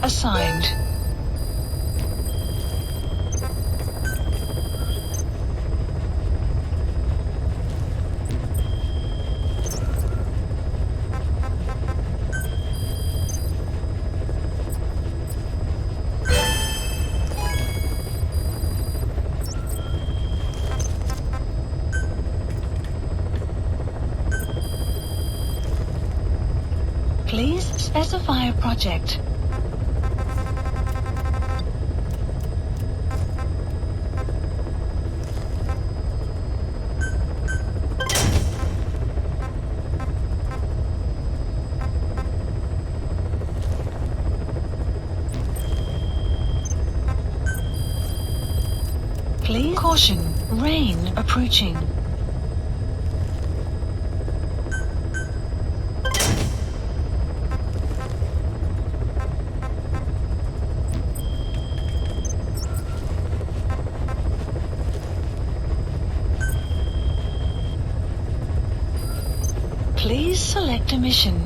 Targets assigned. Please specify a project. Please caution, rain approaching. Please select a mission.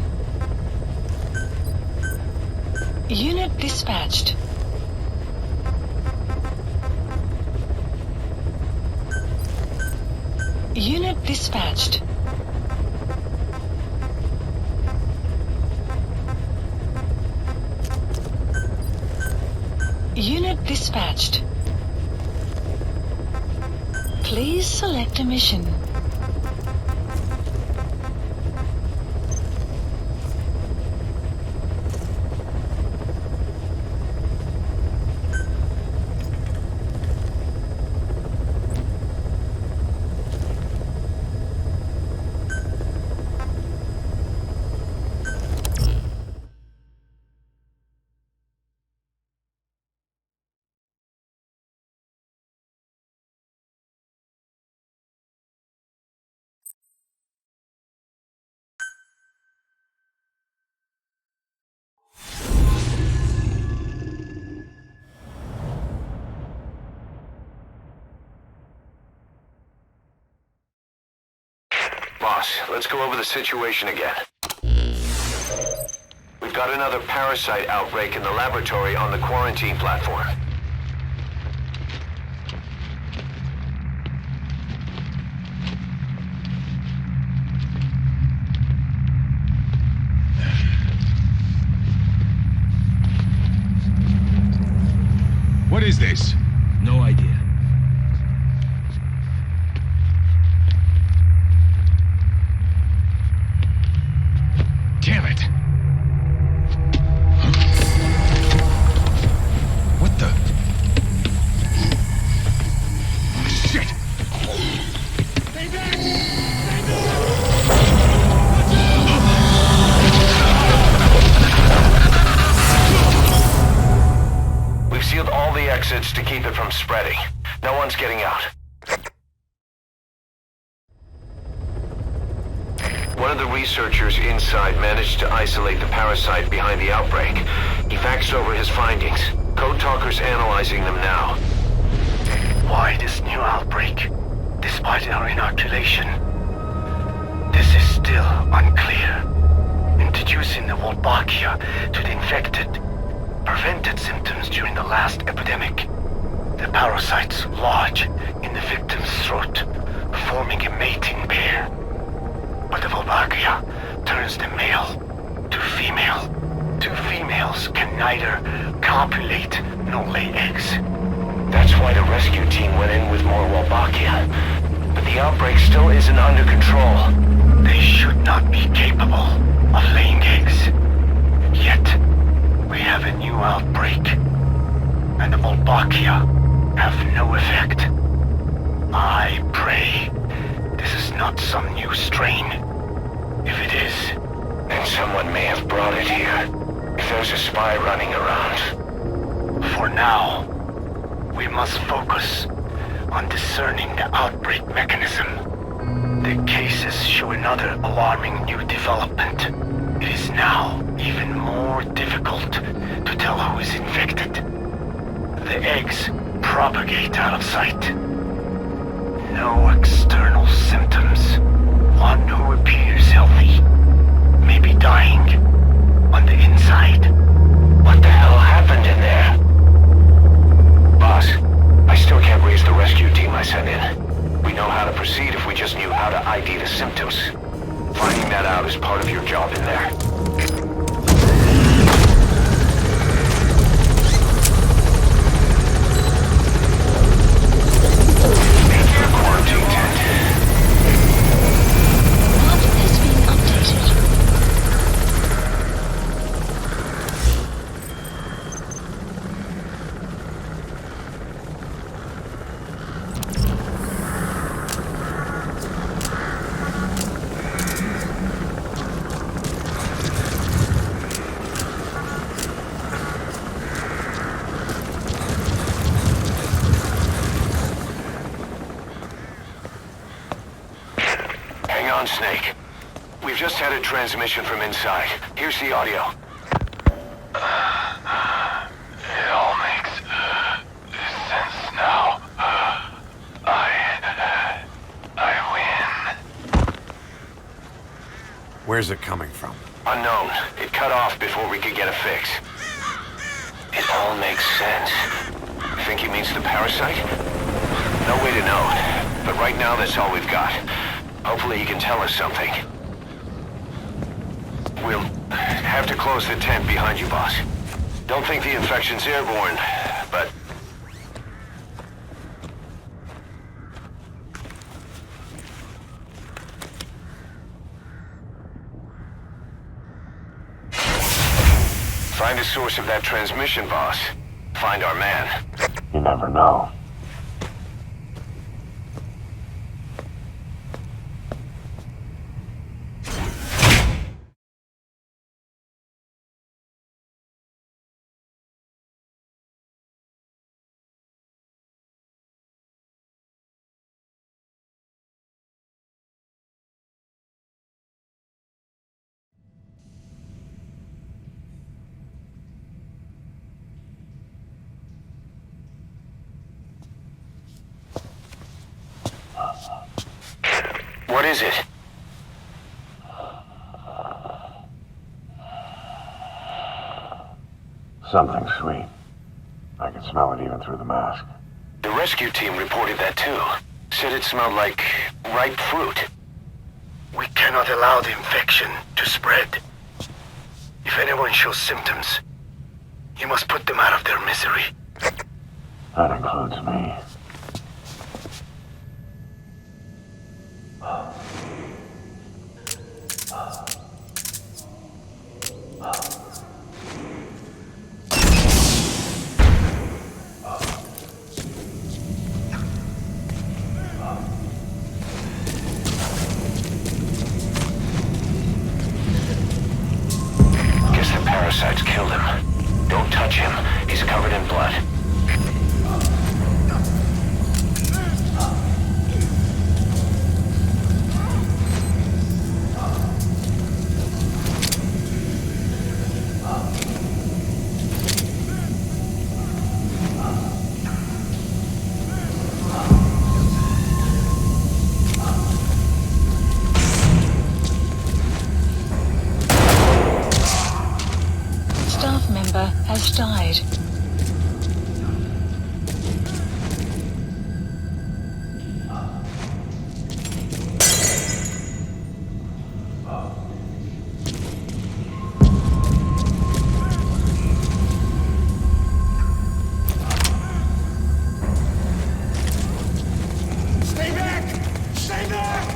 Unit dispatched. Unit dispatched. Unit dispatched. Please select a mission. Boss, let's go over the situation again. We've got another parasite outbreak in the laboratory on the quarantine platform. What is this? No idea. Damn it! What the? Shit! Stay back! Stay back! We've sealed all the exits to keep it from spreading. No one's getting out. One of the researchers inside managed to isolate the parasite behind the outbreak. He faxed over his findings. Code Talker's analyzing them now. Why this new outbreak, despite our inoculation? This is still unclear. Introducing the Wolbachia to the infected prevented symptoms during the last epidemic. The parasites lodge in the victim's throat, forming a mating pair. But the Wolbachia turns the male to female. Two females can neither copulate nor lay eggs. That's why the rescue team went in with more Wolbachia. But the outbreak still isn't under control. They should not be capable of laying eggs. Yet, we have a new outbreak, and the Wolbachia have no effect. I pray this is not some new strain. If it is, then someone may have brought it here. If there's a spy running around. For now, we must focus on discerning the outbreak mechanism. The cases show another alarming new development. It is now even more difficult to tell who is infected. The eggs propagate out of sight. No external symptoms. One who appears healthy may be dying on the inside. What the hell happened in there? Boss, I still can't raise the rescue team I sent in. We know how to proceed if we just knew how to ID the symptoms. Finding that out is part of your job in there. Quarantine tent. Map is being updated. Hang on, Snake. We've just had a transmission from inside. Here's the audio. It all makes sense now. I win. Where's it coming from? Unknown. It cut off before we could get a fix. It all makes sense. Think he means the parasite? No way to know. But right now, that's all we've got. Hopefully he can tell us something. We'll have to close the tent behind you, boss. Don't think the infection's airborne, but... Find the source of that transmission, boss. Find our man. You never know. What is it? Something sweet. I can smell it even through the mask. The rescue team reported that too. Said it smelled like ripe fruit. We cannot allow the infection to spread. If anyone shows symptoms, you must put them out of their misery. That includes me. Guess the parasites killed him. Don't touch him. He's covered in blood. Staff member has died. Stay back! Stay back!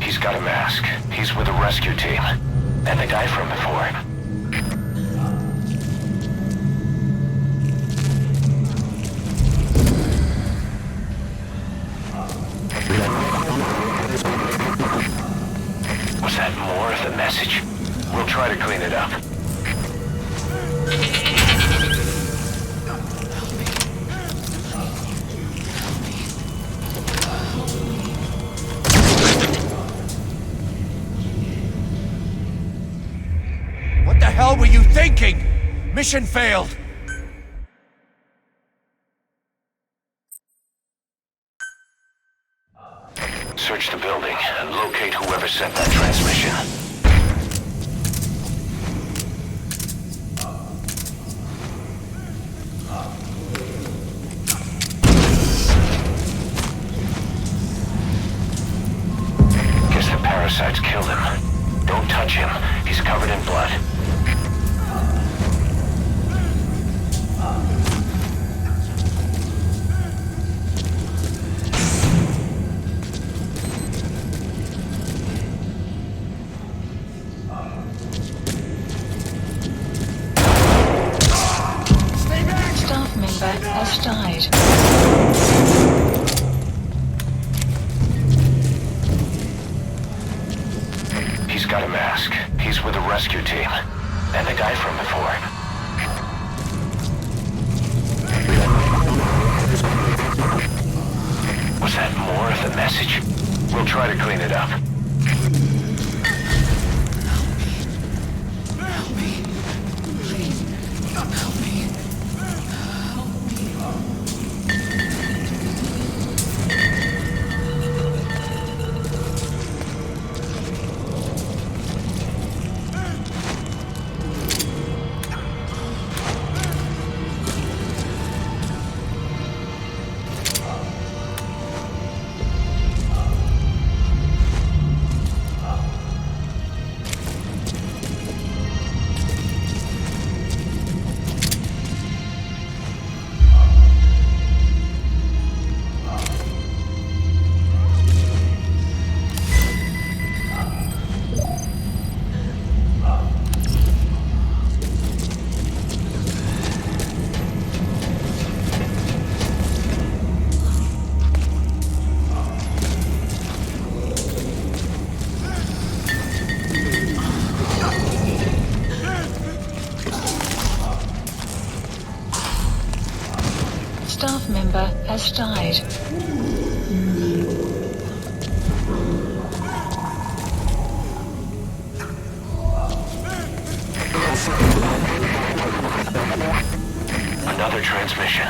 He's got a mask. He's with a rescue team. And the guy from before. Was that more of the message? We'll try to clean it up. What the hell were you thinking? Mission failed. Search the building and locate whoever sent that transmission. Guess the parasites killed him. Don't touch him. He's covered in blood. Staff member has died. He's got a mask. He's with the rescue team. And the guy from before. Was that more of the message? We'll try to clean it up. Staff member has died. Another transmission.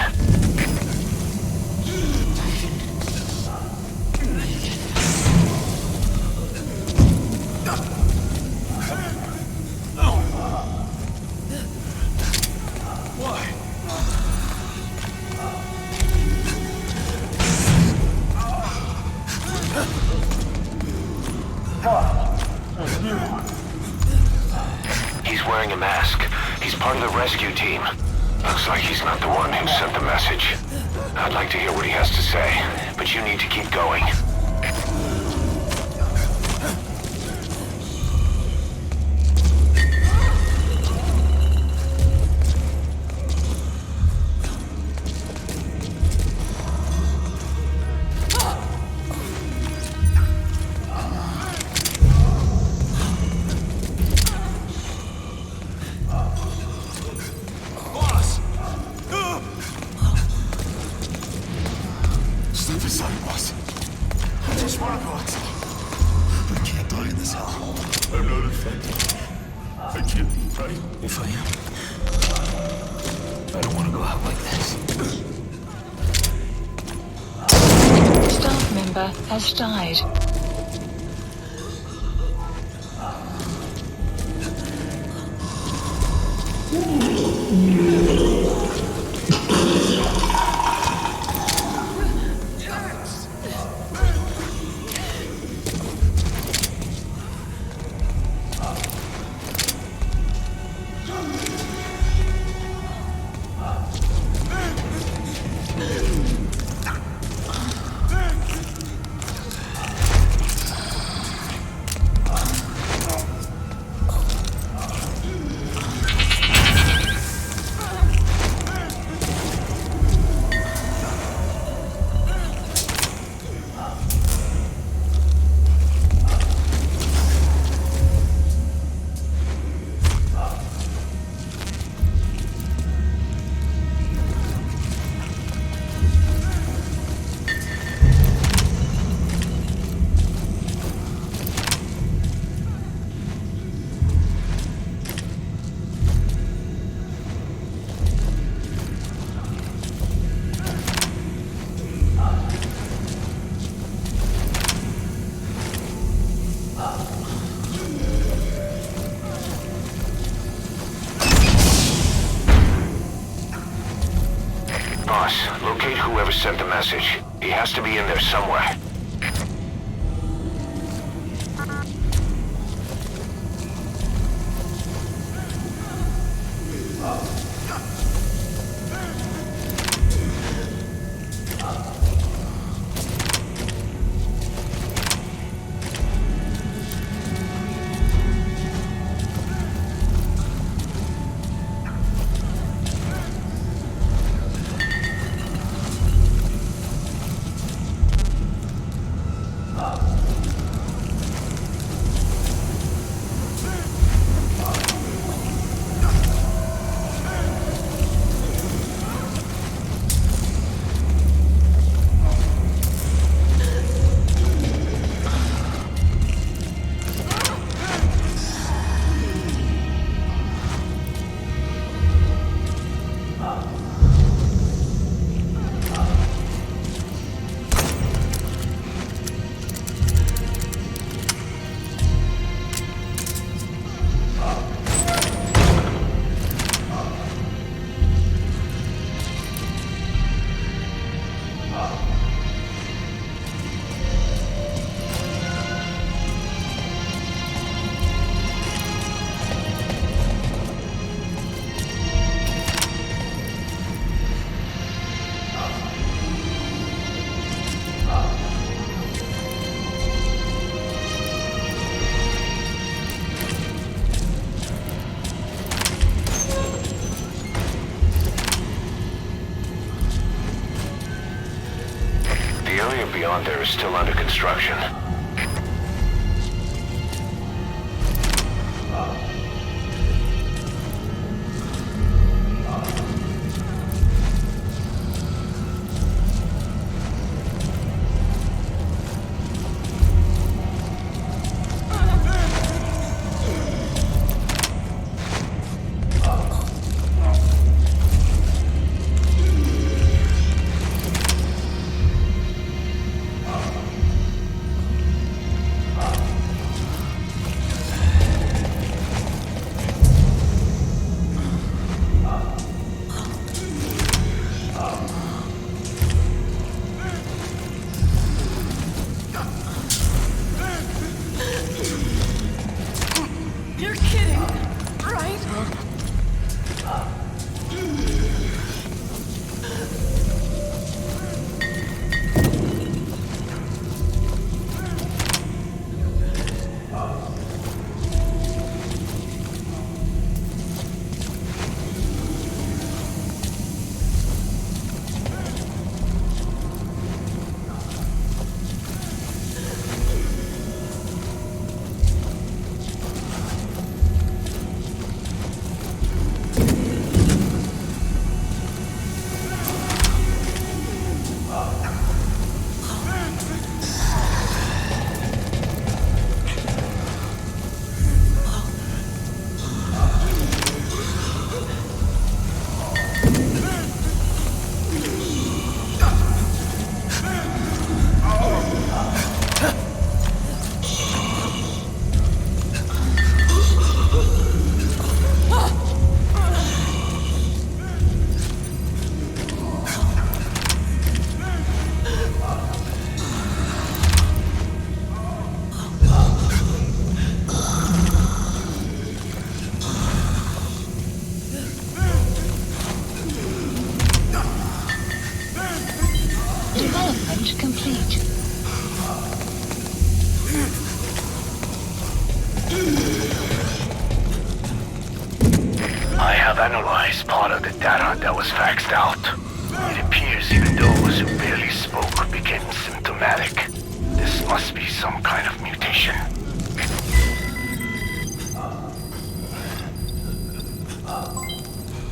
He's wearing a mask. He's part of the rescue team. Looks like he's not the one who sent the message. I'd like to hear what he has to say, but you need to keep going. Step aside, boss. I just want to go outside. I can't die in this hell. I'm not infected. I can't be right. If I am, I don't want to go out like this. Staff member has died. whoever sent the message. He has to be in there somewhere. The area beyond there is still under construction. You're kidding, right? Development complete. I have analyzed part of the data that was faxed out. It appears even those who barely spoke became symptomatic. This must be some kind of mutation.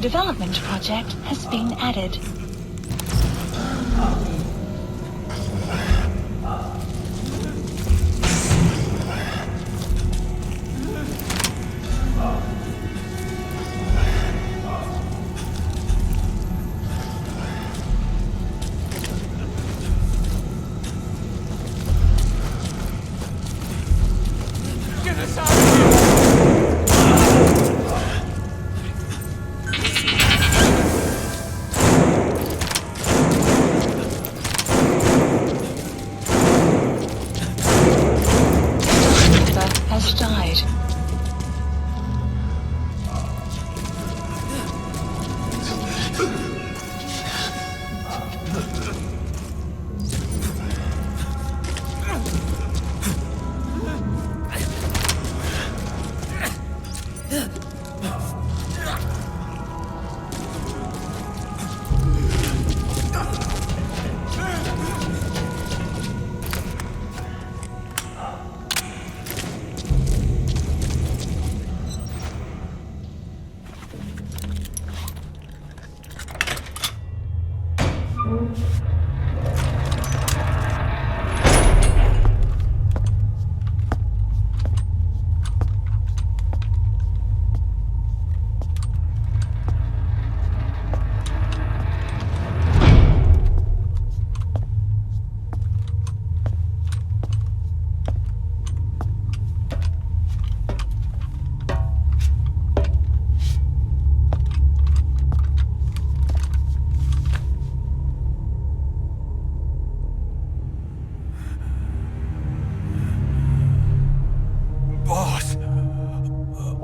Development project has been added. Get us out of here!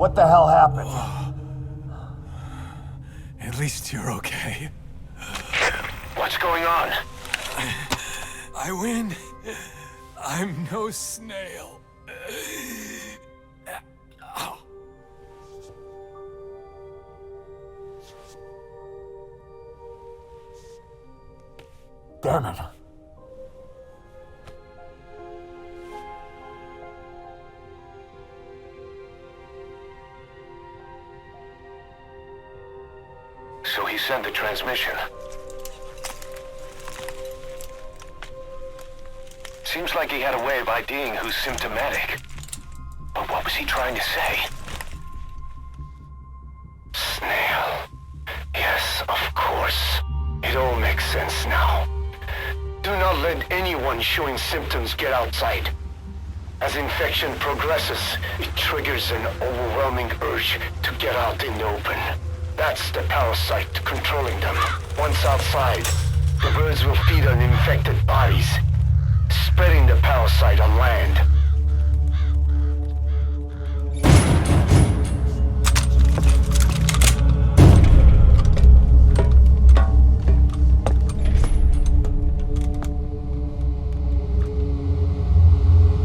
What the hell happened? At least you're okay. What's going on? I win. I'm no snail. Damn it. So he sent the transmission. Seems like he had a way of IDing who's symptomatic. But what was he trying to say? Snail. Yes, of course. It all makes sense now. Do not let anyone showing symptoms get outside. As infection progresses, it triggers an overwhelming urge to get out in the open. That's the parasite controlling them. Once outside, the birds will feed on infected bodies, spreading the parasite on land.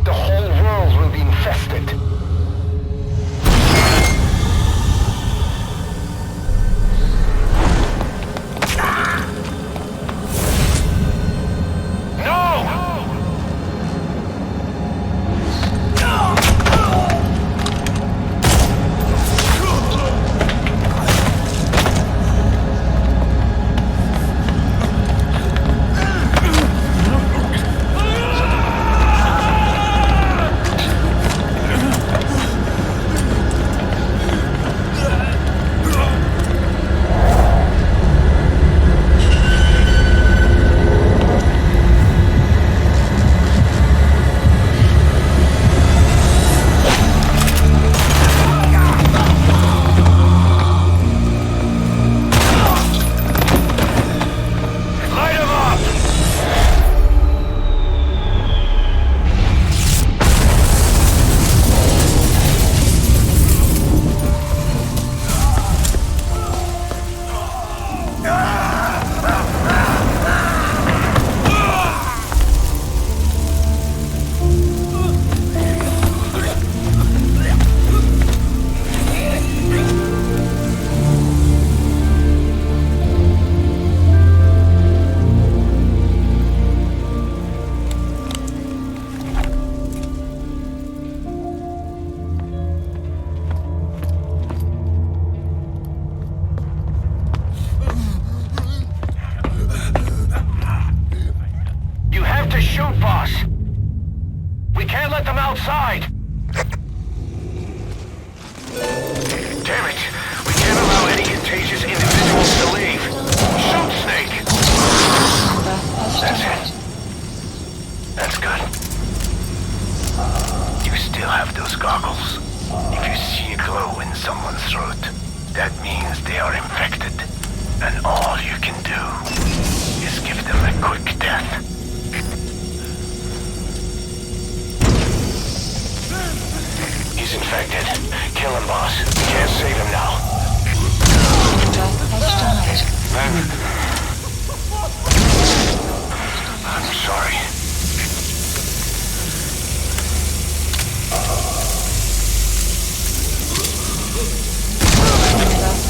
The whole world will be infested. Outside! Damn it! We can't allow any contagious individuals to leave. Shoot, Snake! That's it. That's good. You still have those goggles. If you see a glow in someone's throat, that means they are infected. And all you can do is give them a quick death. He's infected. Kill him, boss. We can't save him now. I'm sorry.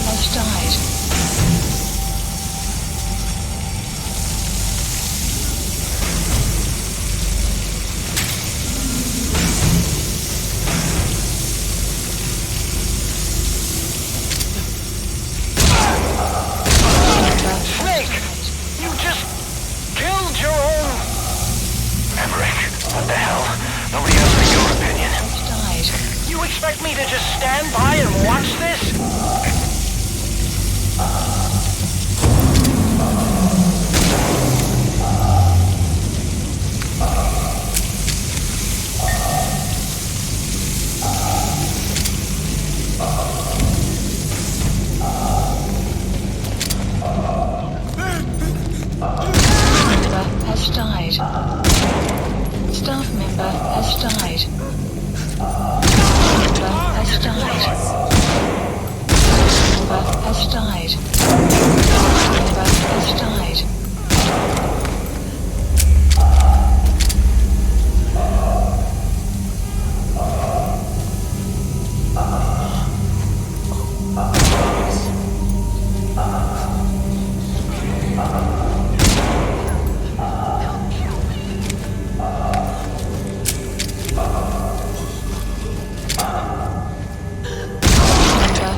Has died. What the hell? Nobody asked for your opinion. You expect me to just stand by and watch this? Has died. Staff member has died. Member has has died. Has died.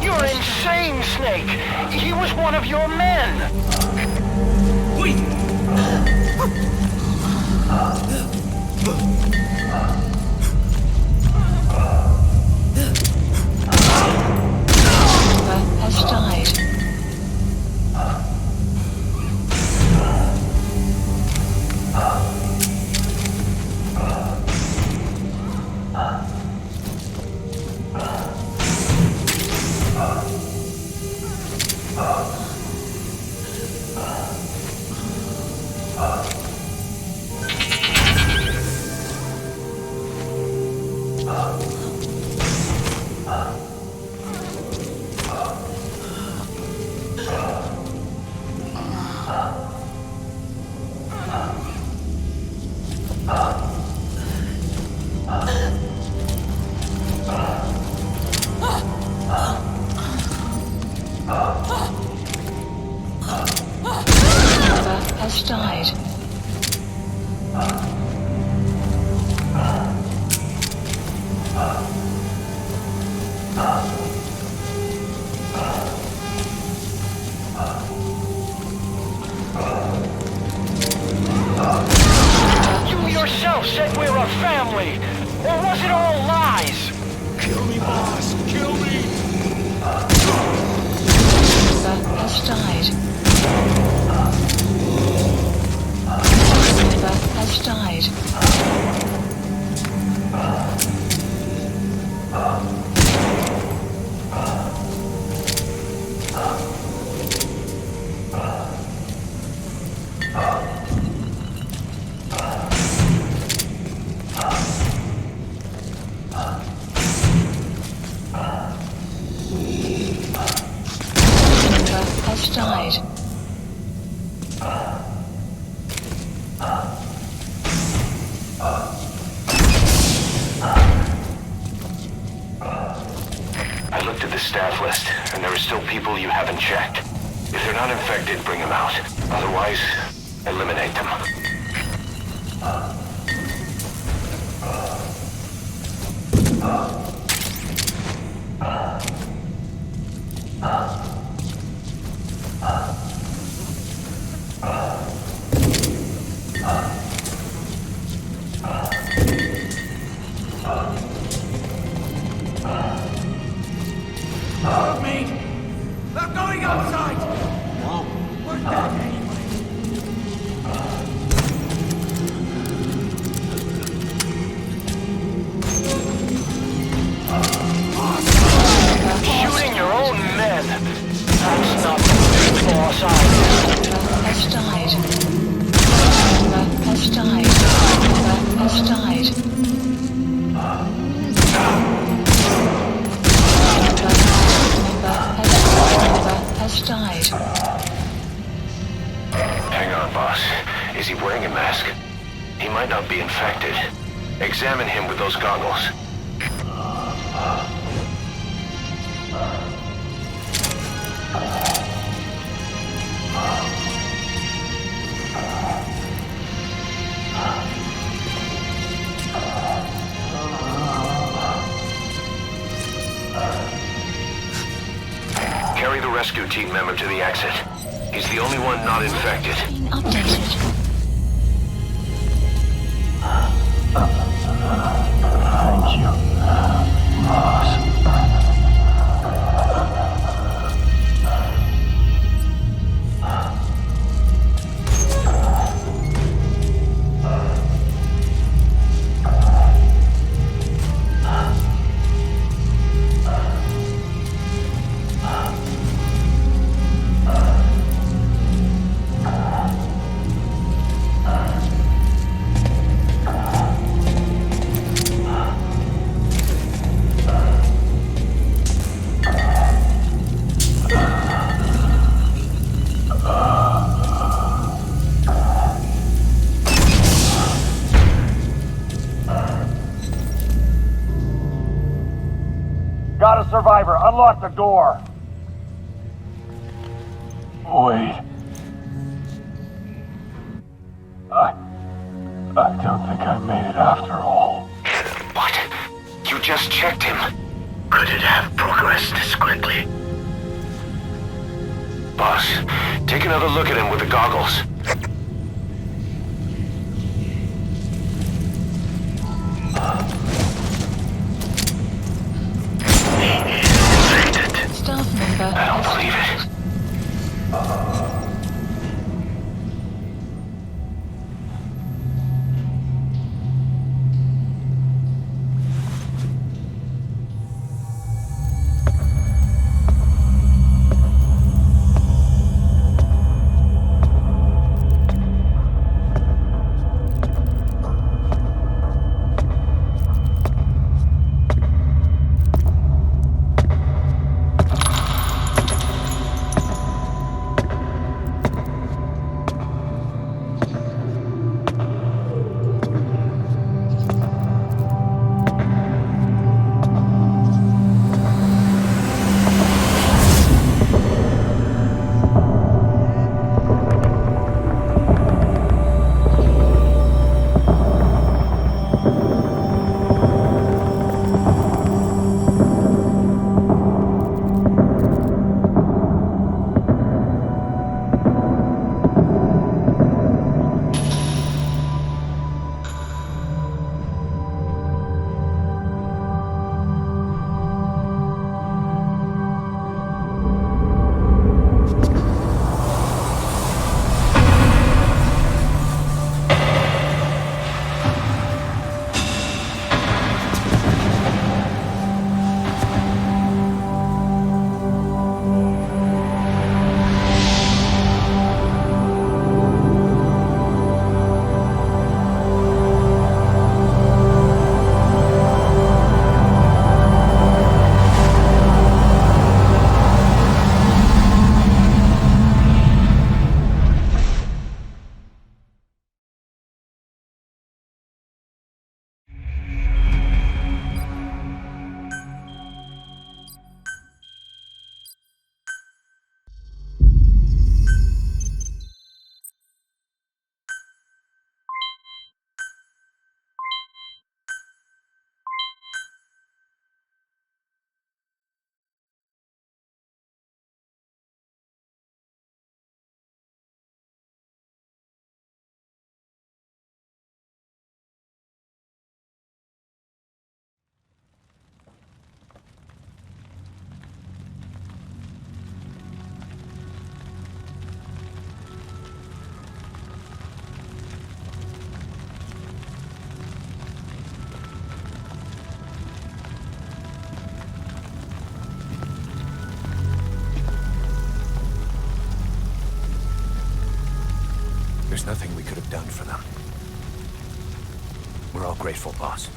You're insane, Snake! He was one of your men! Wait! Has died. Has died. You yourself said we're a family! Or was it all lies? Kill me, boss! Kill me! Has died. Has died. Has died. I looked at the staff list, and there are still people you haven't checked. If they're not infected, bring them out. Otherwise, eliminate them. Help me! They're going outside! No, we're dead anyway. Shooting your own men! That's not the big boss either. Has died. Has died. Has died. Has died. Hang on, boss. Is he wearing a mask? He might not be infected. Examine him with those goggles. Carry the rescue team member to the exit. He's the only one not infected. Being updated. Thank you, boss. Got a survivor. Unlock the door. Wait. I don't think I made it after all. What? You just checked him. Could it have progressed this quickly? Boss, take another look at him with the goggles. Staff member. I don't believe it. There's nothing we could have done for them. We're all grateful, boss.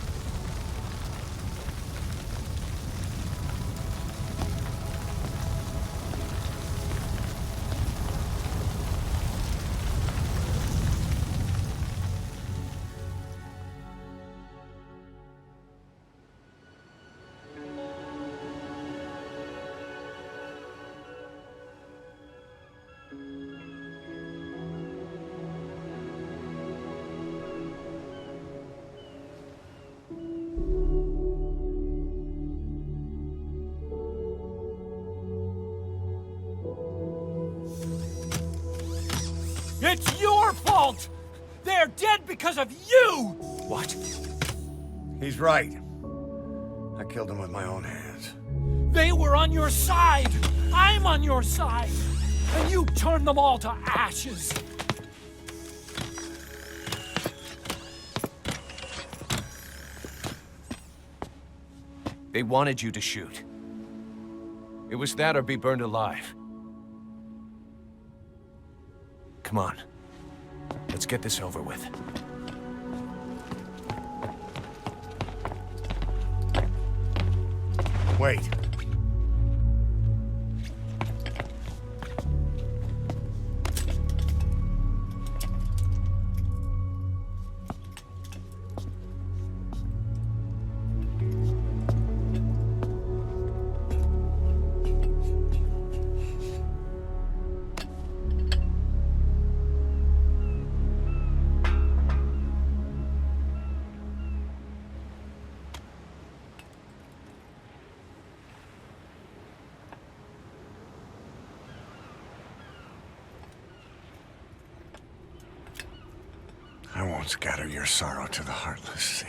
It's your fault! They're dead because of you! What? He's right. I killed him with my own hands. They were on your side! I'm on your side! And you turned them all to ashes! They wanted you to shoot. It was that or be burned alive. Come on. Let's get this over with. Wait. Don't scatter your sorrow to the heartless, see?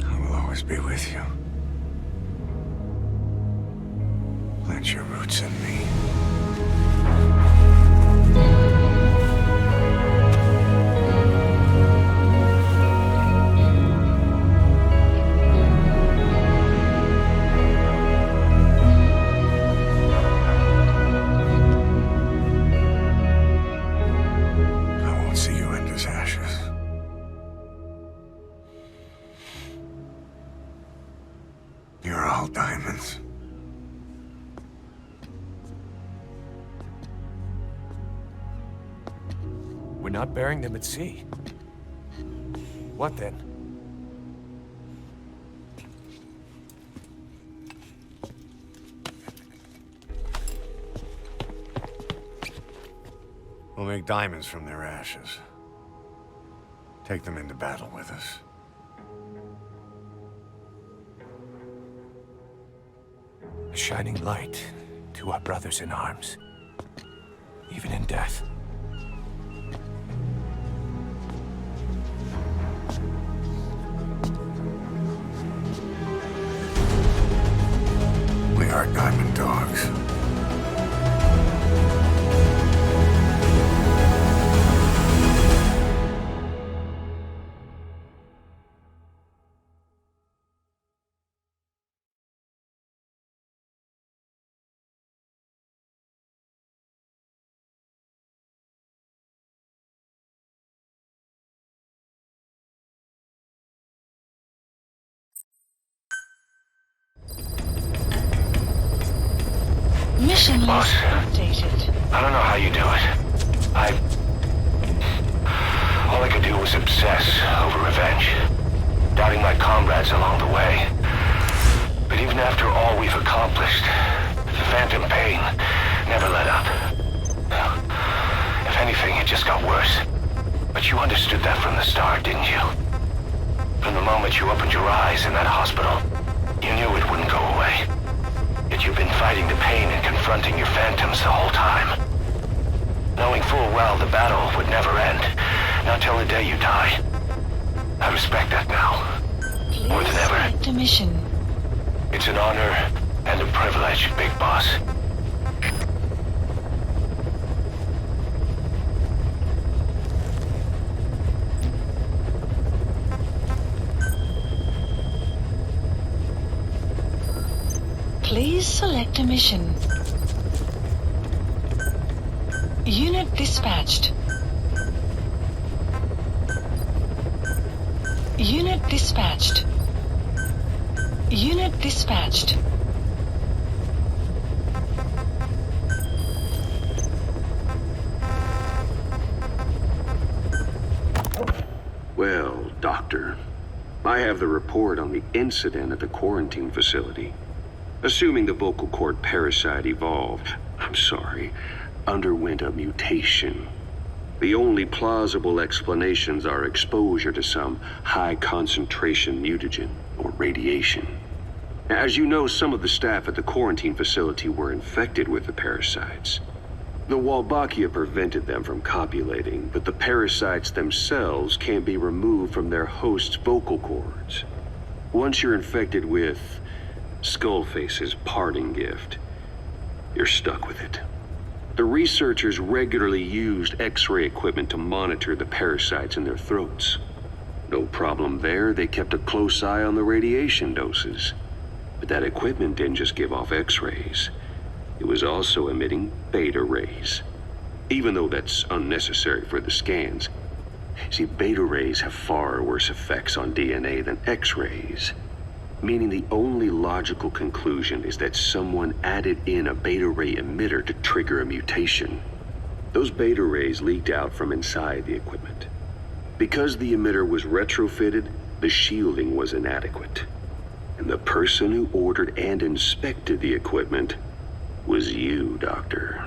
I will always be with you. Plant your roots in me. You're all diamonds. We're not burying them at sea. What then? We'll make diamonds from their ashes. Take them into battle with us. A shining light to our brothers in arms, even in death. We are diamond dogs. Mission Boss. list updated. I don't know how you do it. All I could do was obsess over revenge, doubting my comrades along the way. But even after all we've accomplished, the phantom pain never let up. If anything, it just got worse. But you understood that from the start, didn't you? From the moment you opened your eyes in that hospital, you knew it wouldn't go away. Yet you've been fighting the pain and confronting your phantoms the whole time. Knowing full well the battle would never end, not till the day you die. I respect that now, more than ever. Select a mission. It's an honor and a privilege, Big Boss. Please select a mission. Unit dispatched. Unit dispatched. Unit dispatched. Well, Doctor, I have the report on the incident at the quarantine facility. Assuming the vocal cord parasite underwent a mutation. The only plausible explanations are exposure to some high-concentration mutagen or radiation. As you know, some of the staff at the quarantine facility were infected with the parasites. The Wolbachia prevented them from copulating, but the parasites themselves can't be removed from their host's vocal cords. Once you're infected with Skullface's parting gift, you're stuck with it. The researchers regularly used X-ray equipment to monitor the parasites in their throats. No problem there, they kept a close eye on the radiation doses. But that equipment didn't just give off X-rays. It was also emitting beta rays. Even though that's unnecessary for the scans. See, beta rays have far worse effects on DNA than X-rays. Meaning the only logical conclusion is that someone added in a beta ray emitter to trigger a mutation. Those beta rays leaked out from inside the equipment. Because the emitter was retrofitted, the shielding was inadequate. And the person who ordered and inspected the equipment was you, Doctor.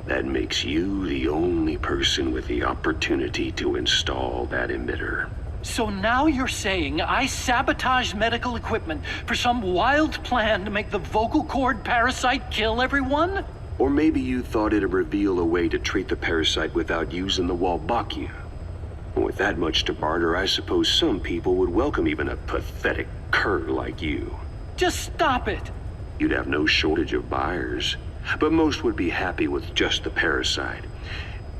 That makes you the only person with the opportunity to install that emitter. So now you're saying I sabotaged medical equipment for some wild plan to make the vocal cord parasite kill everyone? Or maybe you thought it'd reveal a way to treat the parasite without using the Wolbachia. With that much to barter, I suppose some people would welcome even a pathetic cur like you. Just stop it! You'd have no shortage of buyers, but most would be happy with just the parasite.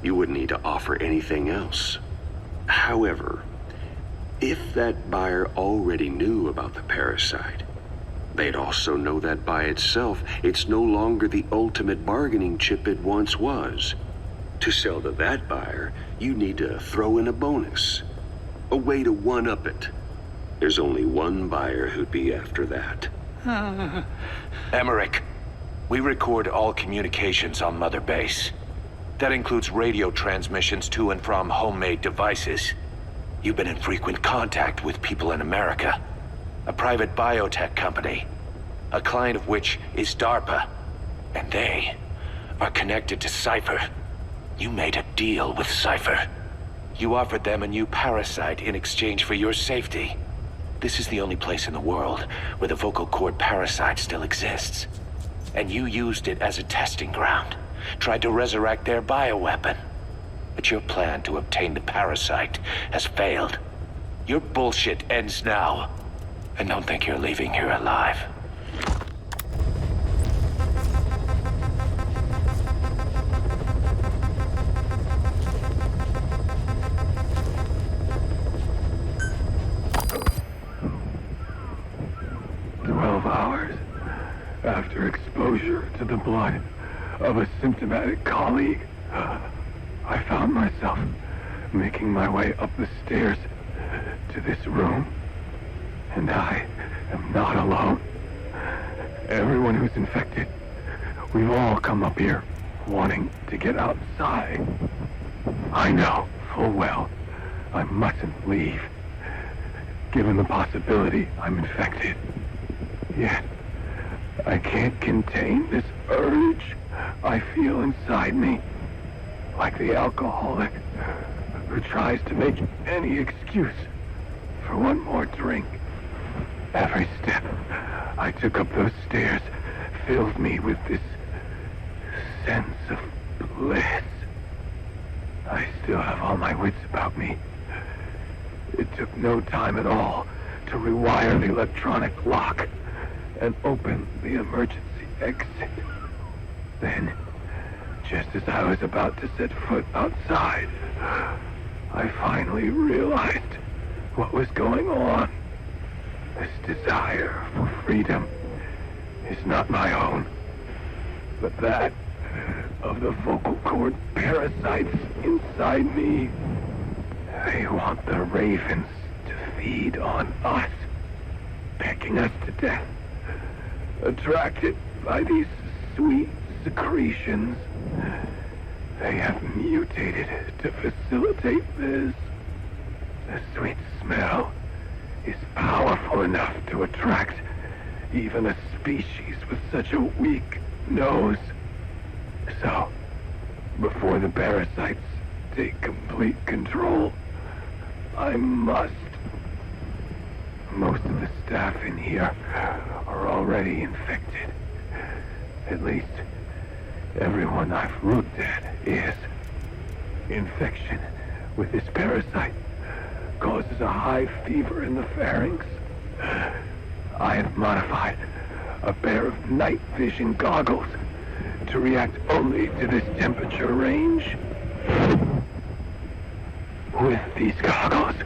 You wouldn't need to offer anything else. However, if that buyer already knew about the parasite, they'd also know that by itself, it's no longer the ultimate bargaining chip it once was. To sell to that buyer, you need to throw in a bonus. A way to one-up it. There's only one buyer who'd be after that. Emmerich, we record all communications on Mother Base. That includes radio transmissions to and from homemade devices. You've been in frequent contact with people in America. A private biotech company. A client of which is DARPA. And they are connected to Cypher. You made a deal with Cypher. You offered them a new parasite in exchange for your safety. This is the only place in the world where the vocal cord parasite still exists. And you used it as a testing ground. Tried to resurrect their bioweapon. But your plan to obtain the parasite has failed. Your bullshit ends now. And don't think you're leaving here alive. 12 hours after exposure to the blood of a symptomatic colleague, I found myself making my way up the stairs to this room. And I am not alone. Everyone who's infected, we've all come up here wanting to get outside. I know full well I mustn't leave, given the possibility I'm infected. Yet, I can't contain this urge I feel inside me, like the alcoholic who tries to make any excuse for one more drink. Every step I took up those stairs filled me with this sense of bliss. I still have all my wits about me. It took no time at all to rewire the electronic lock and open the emergency exit. Then, just as I was about to set foot outside, I finally realized what was going on. This desire for freedom is not my own, but that of the vocal cord parasites inside me. They want the ravens to feed on us, pecking us to death, attracted by these sweet secretions. They have mutated to facilitate this. The sweet smell is powerful enough to attract even a species with such a weak nose. So, before the parasites take complete control, I must. Most of the staff in here are already infected. At least, everyone I've looked at is. Infection with this parasite causes a high fever in the pharynx. I have modified a pair of night vision goggles to react only to this temperature range. With these goggles,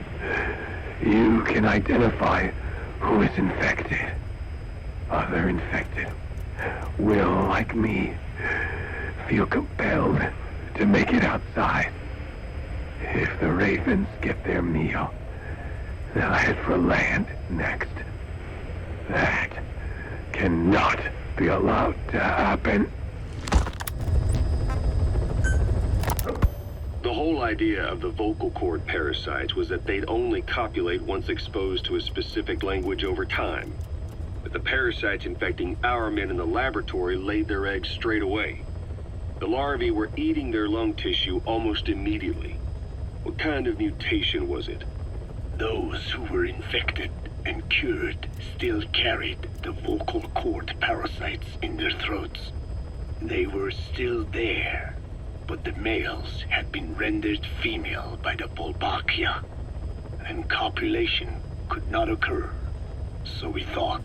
you can identify who is infected. Other infected will, like me, feel compelled to make it outside. If the ravens get their meal, they'll head for land next. That cannot be allowed to happen. The whole idea of the vocal cord parasites was that they'd only copulate once exposed to a specific language over time. But the parasites infecting our men in the laboratory laid their eggs straight away. The larvae were eating their lung tissue almost immediately. What kind of mutation was it? Those who were infected and cured still carried the vocal cord parasites in their throats. They were still there, but the males had been rendered female by the Volbachia, and copulation could not occur, so we thought.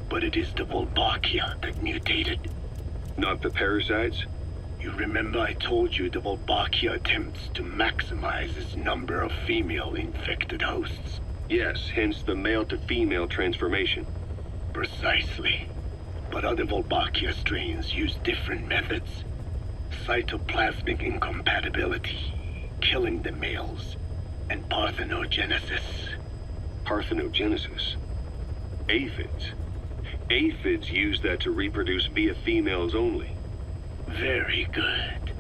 But it is the Volbachia that mutated. Not the parasites? You remember I told you the Volbachia attempts to maximize its number of female infected hosts? Yes, hence the male-to-female transformation. Precisely. But other Volbachia strains use different methods. Cytoplasmic incompatibility, killing the males, and parthenogenesis. Parthenogenesis? Aphids? Aphids use that to reproduce via females only. Very good.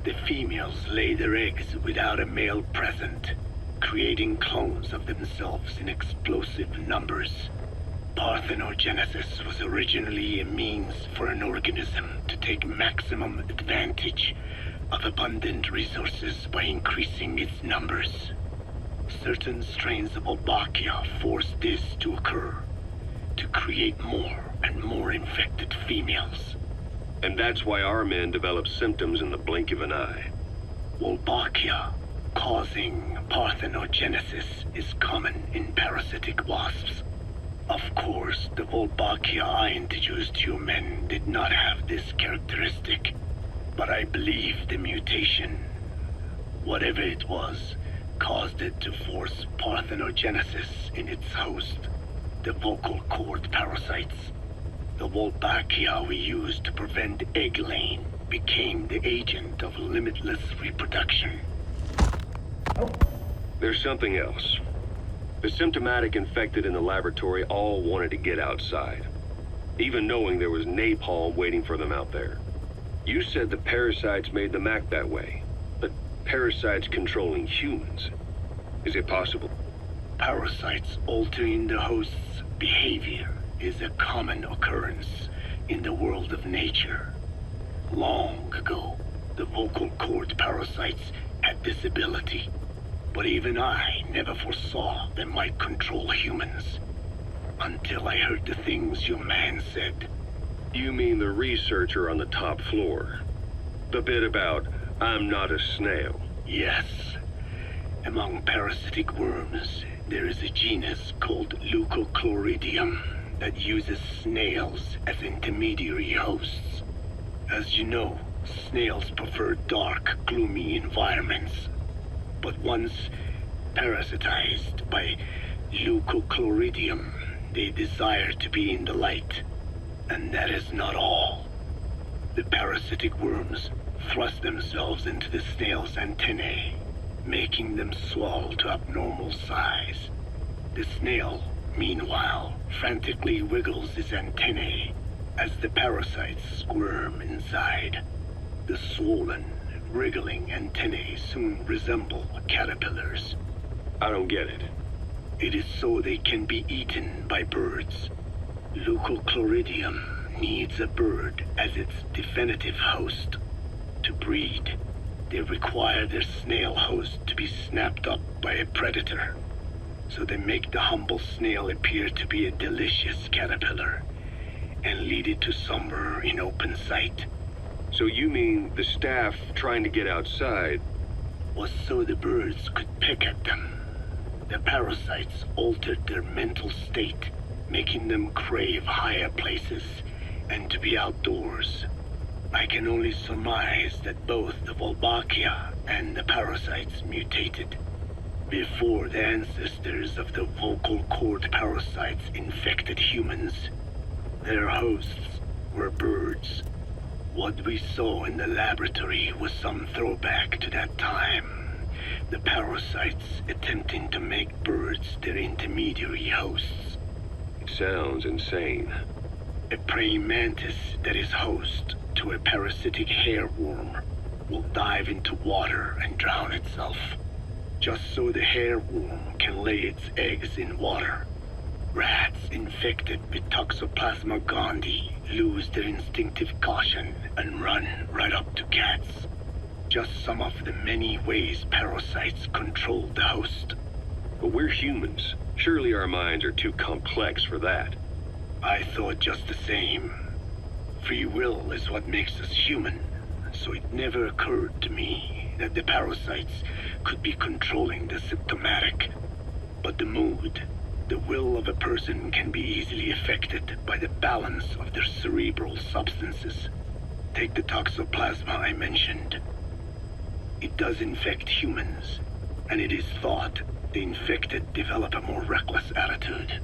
The females lay their eggs without a male present, creating clones of themselves in explosive numbers. Parthenogenesis was originally a means for an organism to take maximum advantage of abundant resources by increasing its numbers. Certain strains of Volbachia force this to occur, to create more and more infected females. And that's why our men develop symptoms in the blink of an eye. Volbachia causing parthenogenesis is common in parasitic wasps. Of course, the Volbachia I introduced to you men did not have this characteristic, but I believe the mutation, whatever it was, caused it to force parthenogenesis in its host, the vocal cord parasites. The Volbachia we used to prevent egg laying became the agent of limitless reproduction. There's something else. The symptomatic infected in the laboratory all wanted to get outside, even knowing there was napalm waiting for them out there. You said the parasites made them act that way, but parasites controlling humans. Is it possible? Parasites altering the host's behavior is a common occurrence in the world of nature. Long ago, the vocal cord parasites had this ability, but even I never foresaw they might control humans. Until I heard the things your man said. You mean the researcher on the top floor? The bit about, I'm not a snail? Yes. Among parasitic worms, there is a genus called Leucochloridium that uses snails as intermediary hosts. As you know, snails prefer dark, gloomy environments. But once parasitized by Leucochloridium, they desire to be in the light. And that is not all. The parasitic worms thrust themselves into the snail's antennae, making them swell to abnormal size. The snail, meanwhile, frantically wiggles his antennae as the parasites squirm inside. The swollen, wriggling antennae soon resemble caterpillars. I don't get it. It is so they can be eaten by birds. Leucochloridium needs a bird as its definitive host. To breed, they require their snail host to be snapped up by a predator. So they make the humble snail appear to be a delicious caterpillar and lead it to somewhere in open sight. So you mean the staff trying to get outside was so the birds could pick at them. The parasites altered their mental state, making them crave higher places and to be outdoors. I can only surmise that both the Volbachia and the parasites mutated before the ancestors of the vocal cord parasites infected humans. Their hosts were birds. What we saw in the laboratory was some throwback to that time. The parasites attempting to make birds their intermediary hosts. It sounds insane. A praying mantis that is host to a parasitic hairworm will dive into water and drown itself, just so the hairworm can lay its eggs in water. Rats infected with Toxoplasma gondii lose their instinctive caution and run right up to cats. Just some of the many ways parasites control the host. But we're humans. Surely our minds are too complex for that. I thought just the same. Free will is what makes us human, so it never occurred to me that the parasites could be controlling the symptomatic. But the mood, the will of a person can be easily affected by the balance of their cerebral substances. Take the toxoplasma I mentioned. It does infect humans, and it is thought the infected develop a more reckless attitude.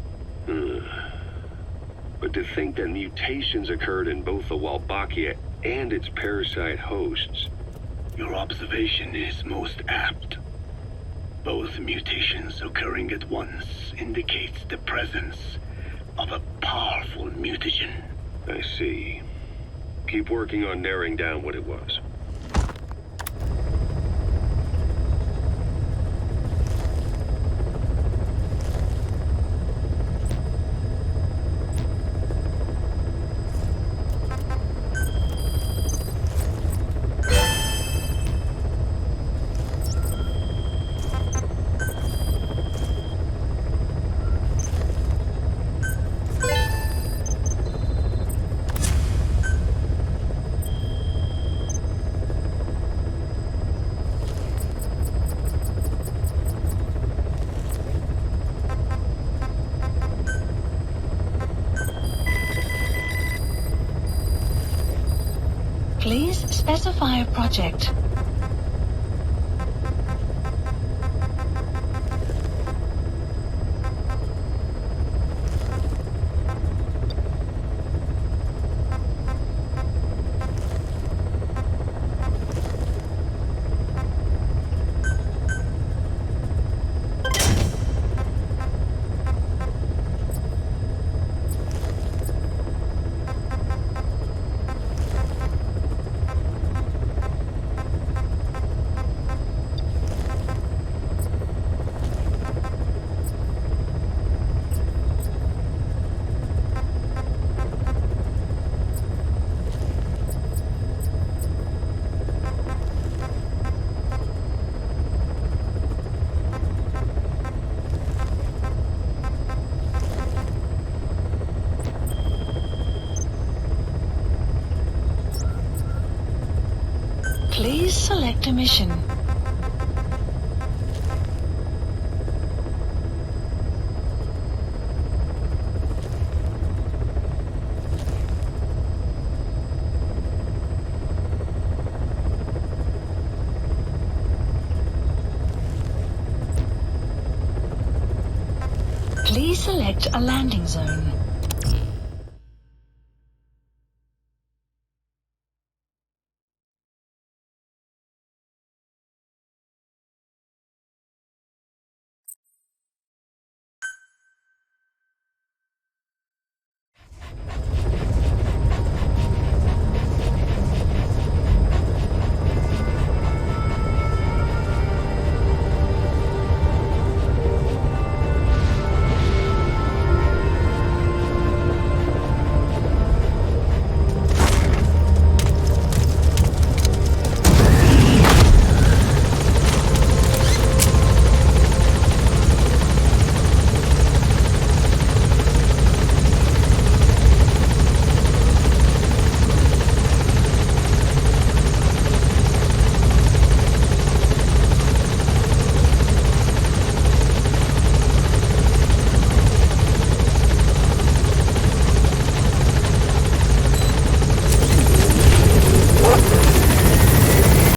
But to think that mutations occurred in both the Wolbachia and its parasite hosts. Your observation is most apt. Both mutations occurring at once indicates the presence of a powerful mutagen. I see. Keep working on narrowing down what it was. Please specify a project. Please select a mission. Please select a landing zone.